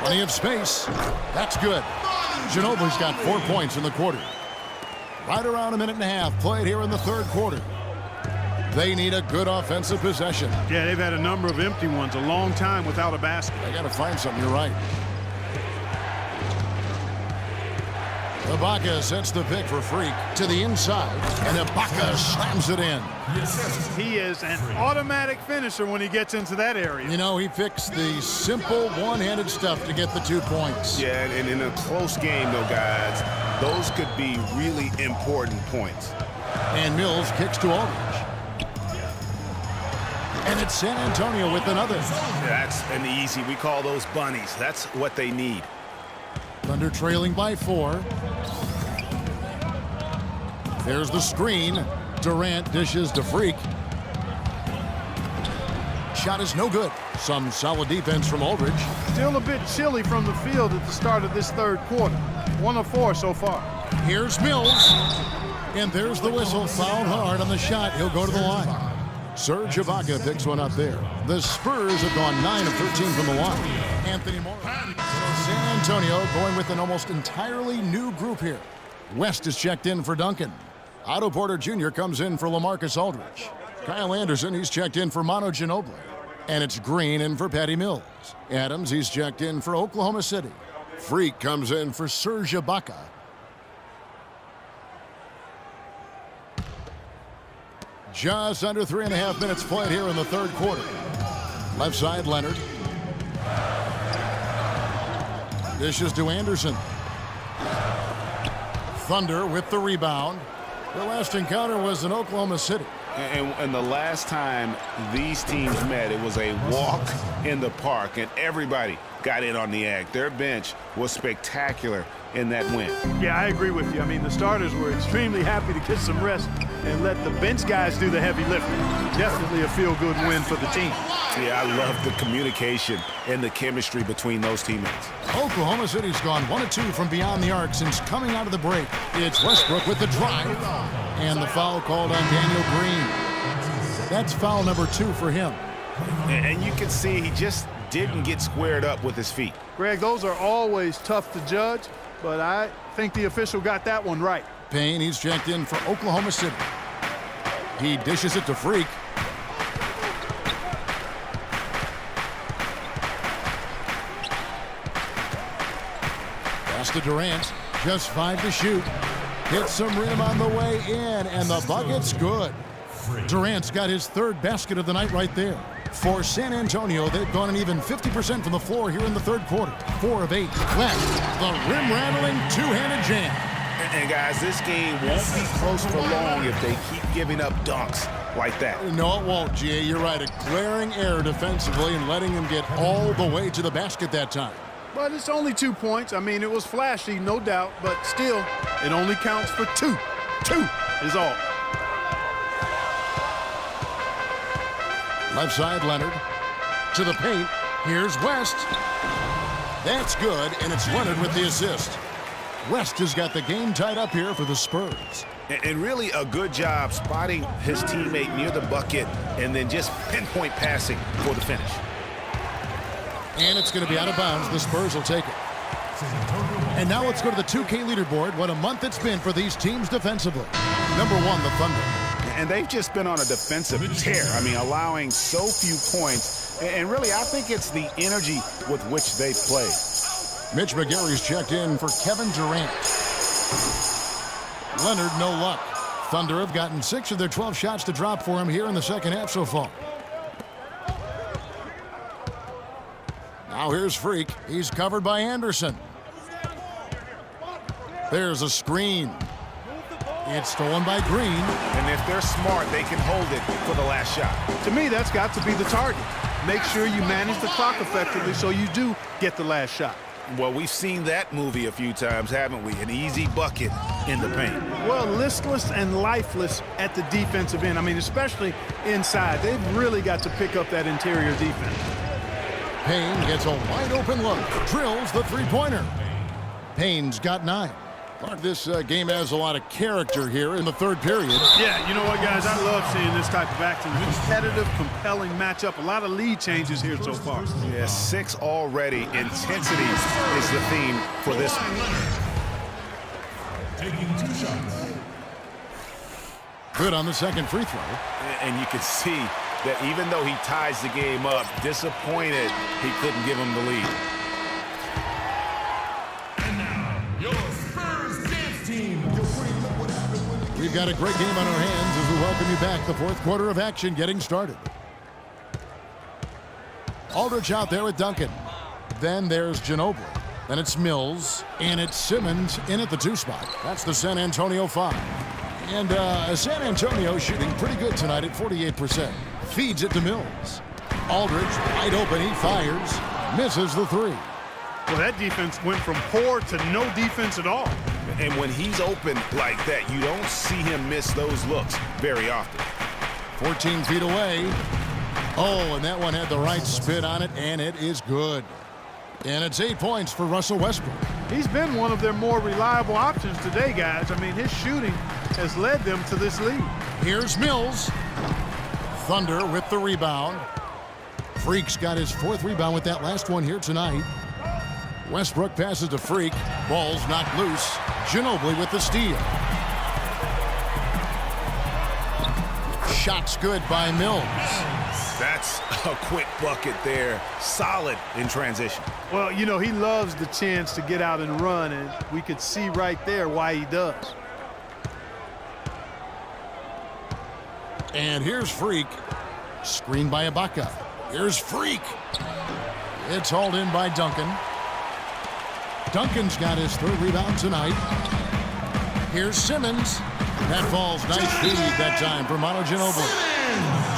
Plenty of space. That's good. Ginobili's got 4 points in the quarter. Right around a minute and a half played here in the third quarter. They need a good offensive possession. Yeah, they've had a number of empty ones, a long time without a basket. They got to find something, you're right. Ibaka sets the pick for Freak to the inside, and Ibaka slams it in. He is an automatic finisher when he gets into that area. You know, he fixed the simple one-handed stuff to get the 2 points. Yeah, and in a close game, though, guys, those could be really important points. And Mills kicks to Aldridge. And it's San Antonio with another. That's an easy. We call those bunnies. That's what they need. Thunder trailing by 4. There's the screen. Durant dishes to Freak. Shot is no good. Some solid defense from Aldridge. Still a bit chilly from the field at the start of this third quarter. 1 of 4 so far. Here's Mills. And there's the whistle. Fouled hard on the shot. He'll go to the line. Serge Ibaka picks one up there. The Spurs have gone 9 of 13 from the line. Anthony Moore. San Antonio going with an almost entirely new group here. West is checked in for Duncan. Otto Porter Jr. comes in for LaMarcus Aldridge. Kyle Anderson, he's checked in for Manu Ginobili. And it's Green in for Patty Mills. Adams, he's checked in for Oklahoma City. Freak comes in for Serge Ibaka. Just under 3.5 minutes played here in the third quarter. Left side, Leonard. Dishes to Anderson. Thunder with the rebound. Their last encounter was in Oklahoma City. And the last time these teams met, it was a walk in the park, and everybody got in on the act. Their bench was spectacular in that win. Yeah, I agree with you. I mean, the starters were extremely happy to get some rest and let the bench guys do the heavy lifting. Definitely a feel-good win for the team. Yeah, I love the communication and the chemistry between those teammates. Oklahoma City's gone 1 of 2 from beyond the arc since coming out of the break. It's Westbrook with the drive. And the foul called on Daniel Green. That's foul number 2 for him. And you can see he just didn't get squared up with his feet. Greg, those are always tough to judge, but I think the official got that one right. Payne, he's checked in for Oklahoma City. He dishes it to Freak. Pass to Durant. Just 5 to shoot. Hits some rim on the way in, and the bucket's good. Durant's got his 3rd basket of the night right there. For San Antonio, they've gone an even 50% from the floor here in the third quarter. 4 of 8. West, the rim-rattling two-handed jam. And guys, this game won't be close for long if they keep giving up dunks like that. No, it won't, G.A. You're right. A glaring error defensively and letting him get all the way to the basket that time. But it's only 2 points. I mean, it was flashy, no doubt, but still, it only counts for 2. 2 is all. Left side, Leonard. To the paint. Here's West. That's good, and it's Leonard with the assist. West has got the game tied up here for the Spurs. And really a good job spotting his teammate near the bucket and then just pinpoint passing for the finish. And it's going to be out of bounds. The Spurs will take it. And now let's go to the 2K leaderboard. What a month it's been for these teams defensively. Number 1, the Thunder. And they've just been on a defensive tear. I mean, allowing so few points. And really, I think it's the energy with which they play. Mitch McGary's checked in for Kevin Durant. Leonard, no luck. Thunder have gotten 6 of their 12 shots to drop for him here in the second half so far. Now here's Freak. He's covered by Anderson. There's a screen. It's stolen by Green. And if they're smart, they can hold it for the last shot. To me, that's got to be the target. Make sure you manage the clock effectively so you do get the last shot. Well, we've seen that movie a few times, haven't we? An easy bucket in the paint. Well, listless and lifeless at the defensive end. I mean, especially inside. They've really got to pick up that interior defense. Payne gets a wide open look. Drills the three-pointer. Payne's got 9. This game has a lot of character here in the third period. Yeah, you know what, guys? I love seeing this type of action. Competitive, compelling matchup. A lot of lead changes here so far. Yeah, 6 already. Intensity is the theme for this one. Taking 2 shots. Good on the second free throw. And you can see that even though he ties the game up, disappointed he couldn't give him the lead. And now, your Spurs dance team. We've got a great game on our hands as we welcome you back. The fourth quarter of action getting started. Aldridge out there with Duncan. Then there's Ginobili. Then it's Mills. And it's Simmons in at the 2 spot. That's the San Antonio 5. And San Antonio shooting pretty good tonight at 48%. Feeds it to Mills. Aldridge wide open. He fires. Misses the 3. Well, that defense went from poor to no defense at all. And when he's open like that, you don't see him miss those looks very often. 14 feet away. Oh, and that one had the right spin on it, and it is good. And it's 8 points for Russell Westbrook. He's been one of their more reliable options today, guys. I mean, his shooting has led them to this lead. Here's Mills. Thunder with the rebound. Freak's got his 4th rebound with that last one here tonight. Westbrook passes to Freak. Ball's knocked loose. Ginobili with the steal. Shot's good by Mills. That's a quick bucket there. Solid in transition. Well, you know, he loves the chance to get out and run, and we could see right there why he does. And here's Freak. Screened by Ibaka. Here's Freak. It's hauled in by Duncan. Duncan's got his 3rd rebound tonight. Here's Simmons. That falls. Nice feed that time for Manu Ginobili.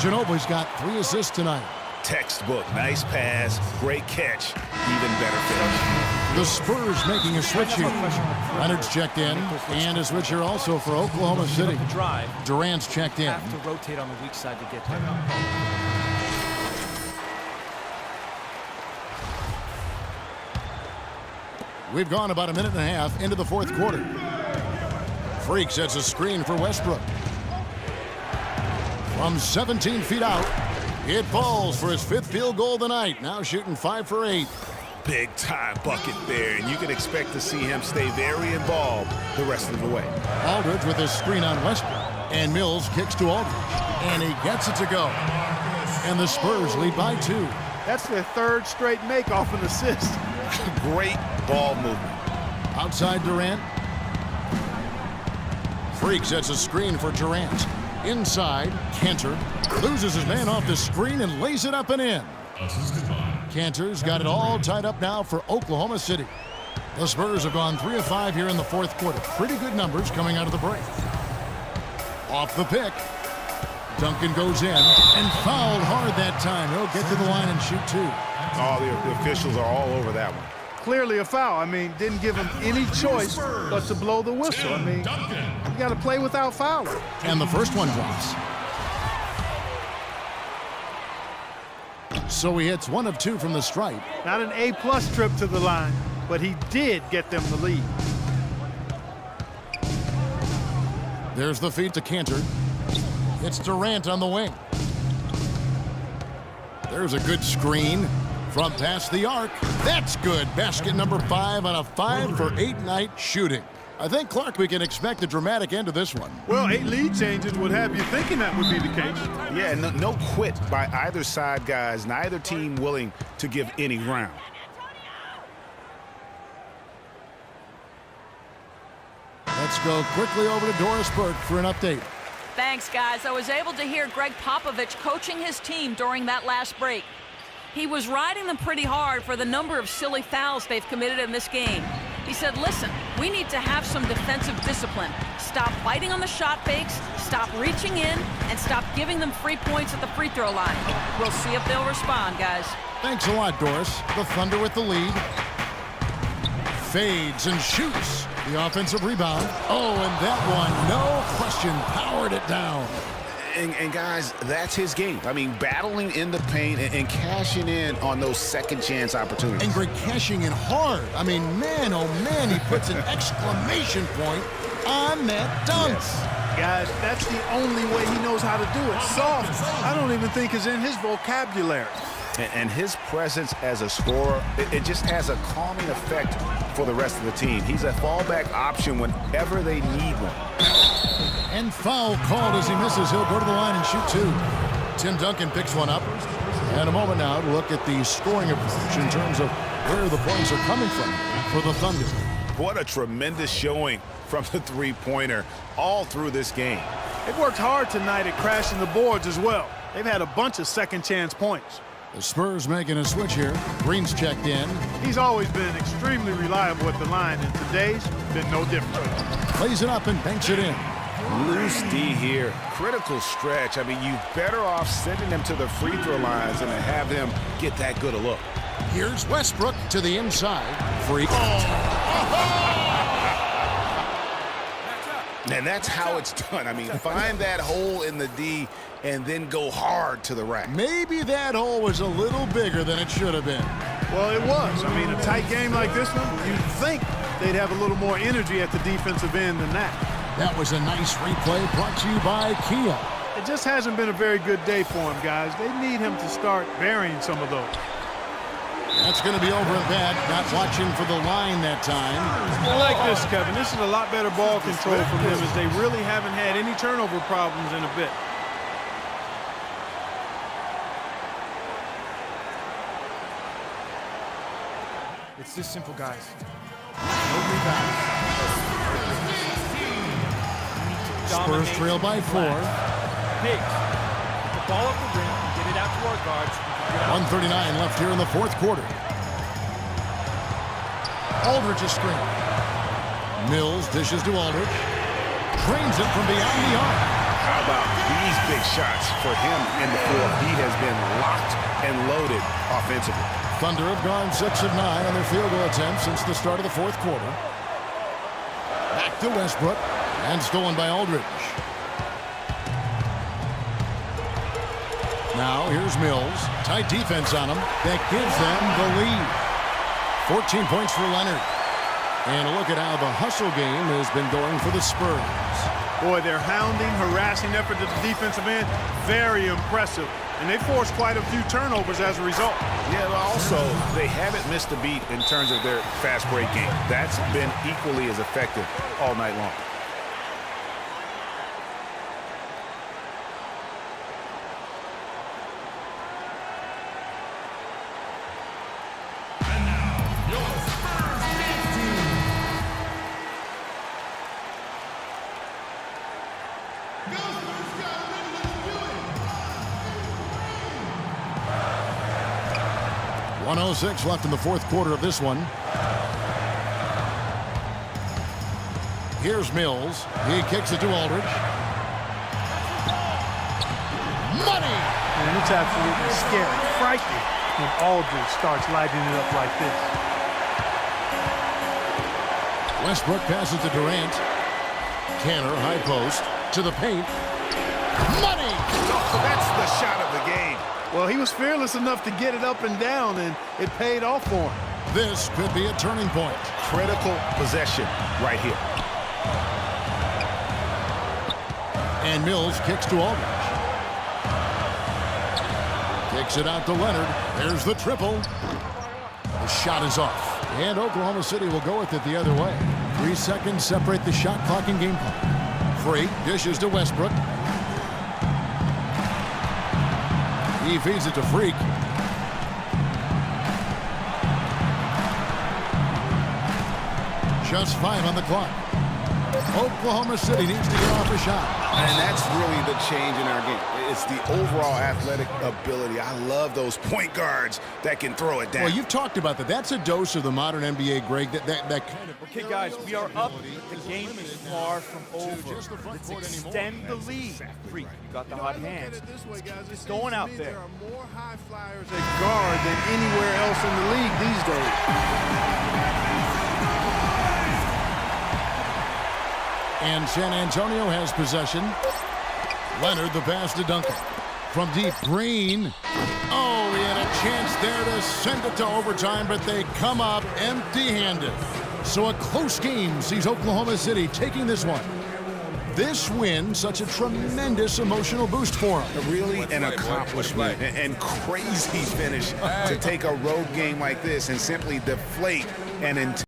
Ginobili's got 3 assists tonight. Textbook. Nice pass. Great catch. Even better finish. The Spurs making a switch here. Leonard's checked in. And a switch here also for Oklahoma City. Durant's checked in. Have to rotate on the weak side to get there. We've gone about a minute and a half into the 4th quarter. Freak sets a screen for Westbrook. From 17 feet out, it falls for his 5th field goal of the night. Now shooting 5 for 8. Big time bucket there, and you can expect to see him stay very involved the rest of the way. Aldridge with his screen on Westbrook. And Mills kicks to Aldridge. And he gets it to go. And the Spurs lead by 2. That's their 3rd straight make off an assist. Great ball movement. Outside Durant. Freak sets a screen for Durant. Inside, Cantor loses his man off the screen and lays it up and in. Cantor's got it all tied up now for Oklahoma City. The Spurs have gone 3 of 5 here in the 4th quarter. Pretty good numbers coming out of the break. Off the pick. Duncan goes in and fouled hard that time. He'll get to the line and shoot 2. Oh, the officials are all over that one. Clearly a foul. I mean, didn't give him any choice but to blow the whistle. I mean, you got to play without fouling. And the first one drops. So he hits 1 of 2 from the stripe. Not an A-plus trip to the line, but he did get them the lead. There's the feed to Cantor. It's Durant on the wing. There's a good screen from past the arc. That's good. Basket number 5 on a 5 for 8 night shooting. I think, Clark, we can expect a dramatic end to this one. Well, 8 lead changes would have you thinking that would be the case. Yeah, no quit by either side, guys. Neither team willing to give any ground. Let's go quickly over to Doris Burke for an update. Thanks, guys. I was able to hear Greg Popovich coaching his team during that last break. He was riding them pretty hard for the number of silly fouls they've committed in this game. He said, listen, we need to have some defensive discipline. Stop fighting on the shot fakes, stop reaching in, and stop giving them free points at the free throw line. We'll see if they'll respond, guys. Thanks a lot, Doris. The Thunder with the lead. Fades and shoots. The offensive rebound. Oh, and that one, no question, powered it down. And guys, that's his game. I mean, battling in the paint and cashing in on those second chance opportunities. And Greg cashing in hard. I mean, man, oh man, he puts an exclamation point on that dunk. Yes. Guys, that's the only way he knows how to do it. Soft, I don't even think is in his vocabulary. And his presence as a scorer, it just has a calming effect for the rest of the team. He's a fallback option whenever they need one. And foul called as he misses. He'll go to the line and shoot two. Tim Duncan picks one up. And a moment now to look at the scoring approach in terms of where the points are coming from for the Thunder. What a tremendous showing from the three-pointer all through this game. They've worked hard tonight at crashing the boards as well. They've had a bunch of second chance points. The Spurs making a switch here. Green's checked in. He's always been extremely reliable at the line, and today's been no different. Plays it up and banks it in. Loose D here. Critical stretch. I mean, you're better off sending them to the free throw lines than to have them get that good a look. Here's Westbrook to the inside. Freak. And that's how it's done. I mean, find that hole in the D and then go hard to the rack. Maybe that hole was a little bigger than it should have been. Well, it was. I mean, a tight game like this one, you'd think they'd have a little more energy at the defensive end than that. That was a nice replay brought to you by Kia. It just hasn't been a very good day for him, guys. They need him to start burying some of those. That's going to be over at that. Not watching for the line that time. I like this, Kevin. This is a lot better ball control from them as they really haven't had any turnover problems in a bit. It's this simple, guys. No rebounds. Spurs trail by 4. Big. Get the ball up the rim, get it out to our guards. 1:39 left here in the fourth quarter. Aldridge is screened. Mills dishes to Aldridge. Drains it from beyond the arc. How about these big shots for him in the fourth? He has been locked and loaded offensively. Thunder have gone 6 of 9 on their field goal attempts since the start of the fourth quarter. Back to Westbrook. And stolen by Aldridge. Now here's Mills. Tight defense on him. That gives them the lead. 14 points for Leonard. And a look at how the hustle game has been going for the Spurs. Boy, their hounding, harassing effort at the defensive end, very impressive. And they forced quite a few turnovers as a result. Yeah, but also, they haven't missed a beat in terms of their fast break game. That's been equally as effective all night long. .106 left in the fourth quarter of this one. Here's Mills. He kicks it to Aldridge. Money! And it's absolutely scary, frightening when Aldridge starts lighting it up like this. Westbrook passes to Durant. Canner, high post, to the paint. Money! Oh, that's the shot of the game. Well, he was fearless enough to get it up and down, and it paid off for him. This could be a turning point. Critical possession right here. And Mills kicks to Aldridge. Kicks it out to Leonard. There's the triple. The shot is off. And Oklahoma City will go with it the other way. 3 seconds separate the shot clock and game clock. Freak dishes to Westbrook. He feeds it to Freak. Just 5 on the clock. Oklahoma City needs to get off a shot. And that's really the change in our game. It's the overall athletic ability. I love those point guards that can throw it down. Well, you've talked about that. That's a dose of the modern NBA, Greg. That kind of... Okay, guys, we are up. The game is far from over. Let's extend the lead. Freak, you got the hot hands. Just going out there. There are more high flyers at guard than anywhere else in the league these days. And San Antonio has possession. Leonard, the pass to Duncan. From deep, Green. Oh, he had a chance there to send it to overtime, but they come up empty-handed. So a close game sees Oklahoma City taking this one. This win, such a tremendous emotional boost for them. Really an accomplishment and crazy finish to take a road game like this and simply deflate an entire